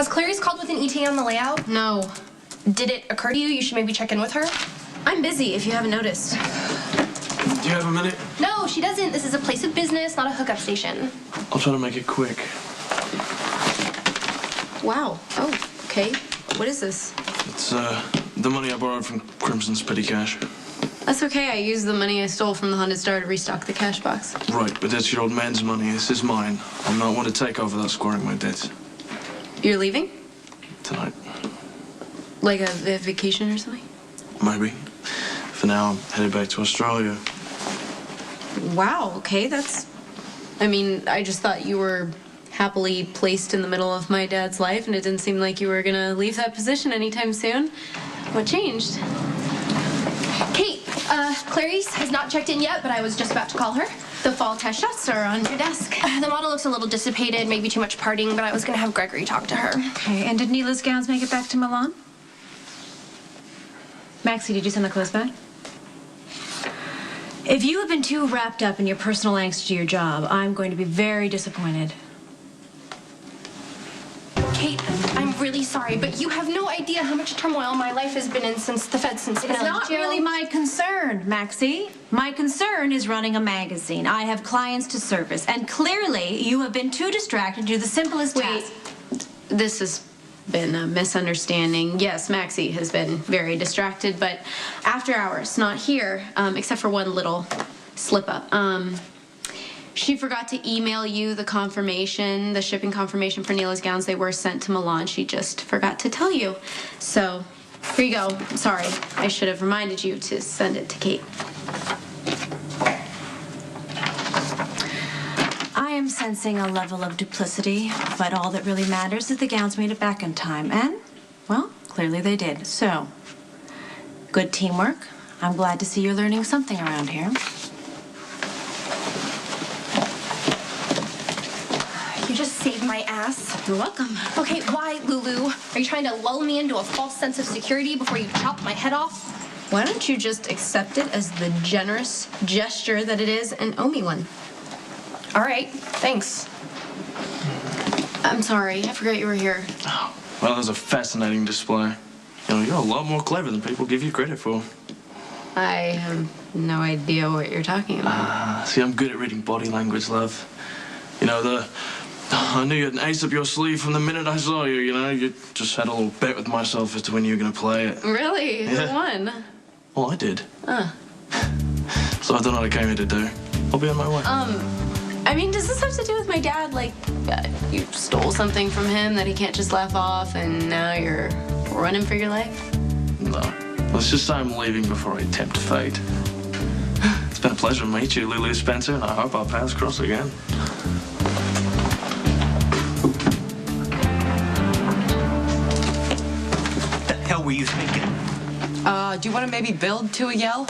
Has Clarice called with an ETA on the layout? No. Did it occur to you you should maybe check in with her? I'm busy, if you haven't noticed. Do you have a minute? No, she doesn't. This is a place of business, not a hookup station. I'll try to make it quick. Wow. Oh, okay. What is this? It's, the money I borrowed from Crimson's petty cash. That's okay. I used the money I stole from the Honda Star to restock the cash box. Right, but that's your old man's money. This is mine. I'm not one to take over without squaring my debts. You're leaving? Tonight. Like a vacation or something? Maybe. For now, I'm headed back to Australia. Wow, okay, that's... I mean, I just thought you were happily placed in the middle of my dad's life, and it didn't seem like you were gonna leave that position anytime soon. What changed? Kate, Clarice has not checked in yet, but I was just about to call her. The fall test shots are on your desk. The model looks a little dissipated, maybe too much partying, but I was gonna have Gregory talk to her. Okay, and did Neela's gowns make it back to Milan? Maxie, did you send the clothes back? If you have been too wrapped up in your personal angst to your job, I'm going to be very disappointed. Kate, I'm really sorry, but you have no idea how much turmoil my life has been in since the feds and It's not really my concern, Maxie. My concern is running a magazine. I have clients to service, and clearly you have been too distracted to do the simplest task. This has been a misunderstanding. Yes, Maxie has been very distracted, but after hours, not here, except for one little slip-up. She forgot to email you the confirmation, the shipping confirmation for Neela's gowns. They were sent to Milan. She just forgot to tell you. So, here you go. Sorry. I should have reminded you to send it to Kate. I am sensing a level of duplicity, but all that really matters is the gowns made it back in time. And, well, clearly they did. So, good teamwork. I'm glad to see you're learning something around here. You just saved my ass. You're welcome. Okay, why, Lulu? Are you trying to lull me into a false sense of security before you chop my head off? Why don't you just accept it as the generous gesture that it is and owe me one? All right, thanks. I'm sorry. I forgot you were here. Oh, well, that was a fascinating display. You know, you're a lot more clever than people give you credit for. I have no idea what you're talking about. See, I'm good at reading body language, love. You know, I knew you had an ace up your sleeve from the minute I saw you, you know? You just had a little bet with myself as to when you were going to play it. Really? Yeah. Who won? Well, I did. So I don't know what I came here to do. I'll be on my way. I mean, does this have to do with my dad? Like, you stole something from him that he can't just laugh off, and now you're running for your life? No. Let's just say I'm leaving before I tempt fate. It's been a pleasure to meet you, Lulu Spencer, and I hope our paths cross again. The hell were you thinking? Do you want to maybe build to a yell?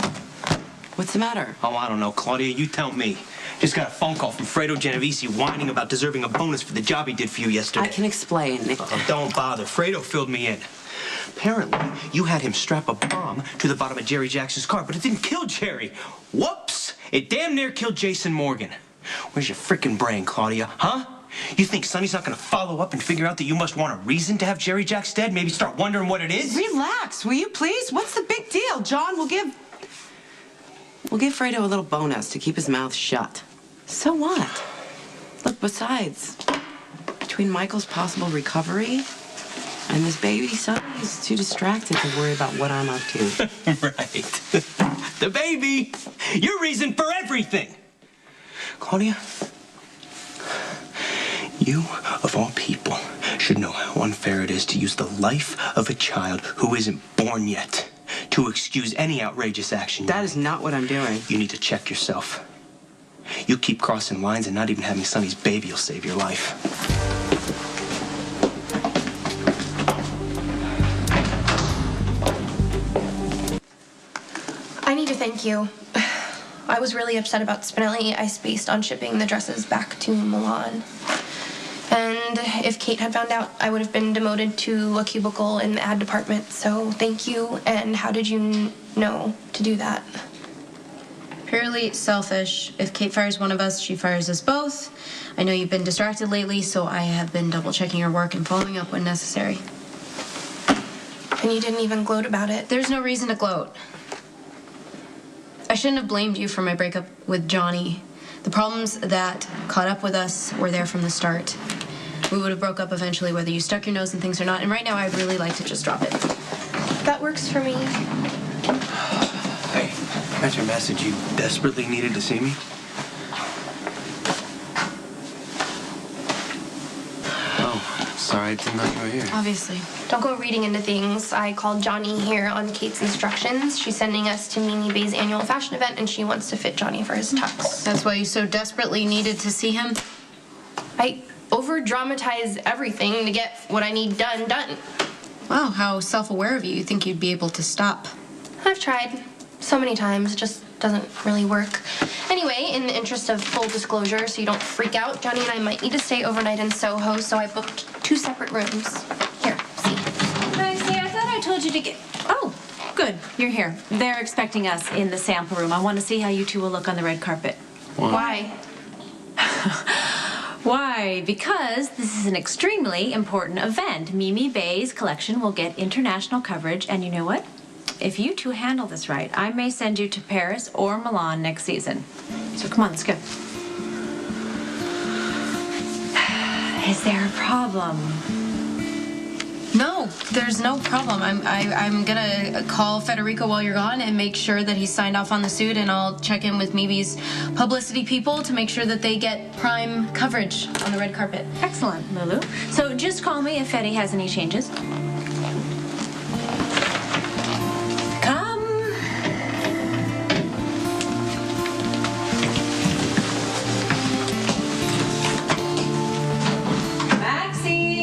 What's the matter? Oh, I don't know, Claudia. You tell me. Just got a phone call from Fredo Genovese whining about deserving a bonus for the job he did for you yesterday. I can explain. Oh, don't bother. Fredo filled me in. Apparently, you had him strap a bomb to the bottom of Jerry Jackson's car, but it didn't kill Jerry. Whoops! It damn near killed Jason Morgan. Where's your frickin' brain, Claudia? Huh? You think Sonny's not gonna follow up and figure out that you must want a reason to have Jerry Jacks dead? Maybe start wondering what it is? Relax, will you please? What's the big deal? John, we'll give Fredo a little bonus to keep his mouth shut. So what? Look, besides, between Michael's possible recovery and this baby son, he's too distracted to worry about what I'm up to. Right. The baby! Your reason for everything! Claudia, you, of all people, should know how unfair it is to use the life of a child who isn't born yet to excuse any outrageous action. That is not what I'm doing. You need to check yourself. You keep crossing lines and not even having Sonny's baby will save your life. I need to thank you. I was really upset about Spinelli. I spaced on shipping the dresses back to Milan. And if Kate had found out, I would have been demoted to a cubicle in the ad department. So thank you. And how did you know to do that? purely selfish. If Kate fires one of us, she fires us both. I know you've been distracted lately, so I have been double-checking your work and following up when necessary. And you didn't even gloat about it. There's no reason to gloat. I shouldn't have blamed you for my breakup with Johnny. The problems that caught up with us were there from the start. We would have broke up eventually whether you stuck your nose in things or not, and right now I'd really like to just drop it. That works for me. Hey, got your message. You desperately needed to see me? Oh, sorry, I didn't know you were here. Obviously. Don't go reading into things. I called Johnny here on Kate's instructions. She's sending us to Mimi Bay's annual fashion event, and she wants to fit Johnny for his tux. That's why you so desperately needed to see him? I over-dramatize everything to get what I need done. Wow, how self-aware of you. You think you'd be able to stop. I've tried so many times. It just doesn't really work. Anyway, in the interest of full disclosure, so you don't freak out, Johnny and I might need to stay overnight in Soho, so I booked 2 separate rooms. Here, see. Maxie, I thought I told you to get... Oh, good. You're here. They're expecting us in the sample room. I want to see how you two will look on the red carpet. Why? Why? Because this is an extremely important event. Mimi Bay's collection will get international coverage, and you know what? If you two handle this right, I may send you to Paris or Milan next season. So come on, let's go. Is there a problem? No, there's no problem. I'm gonna call Federico while you're gone and make sure that he's signed off on the suit, and I'll check in with Mimi's publicity people to make sure that they get prime coverage on the red carpet. Excellent, Lulu. So just call me if Fetty has any changes. Come. Maxie.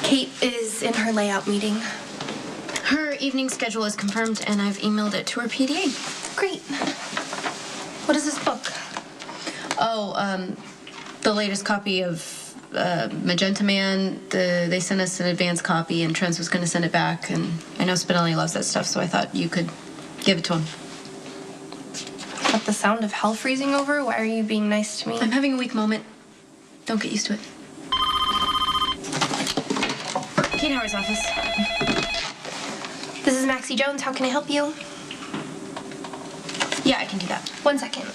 Kate is in her layout meeting. Her evening schedule is confirmed, and I've emailed it to her PDA. Great. What is this book? Oh, the latest copy of Magenta Man. They sent us an advance copy, and Trent was going to send it back. And I know Spinelli loves that stuff, so I thought you could give it to him. At the sound of hell freezing over? Why are you being nice to me? I'm having a weak moment. Don't get used to it. Kate Howard's office. This is Maxie Jones. How can I help you? Yeah, I can do that. 1 second.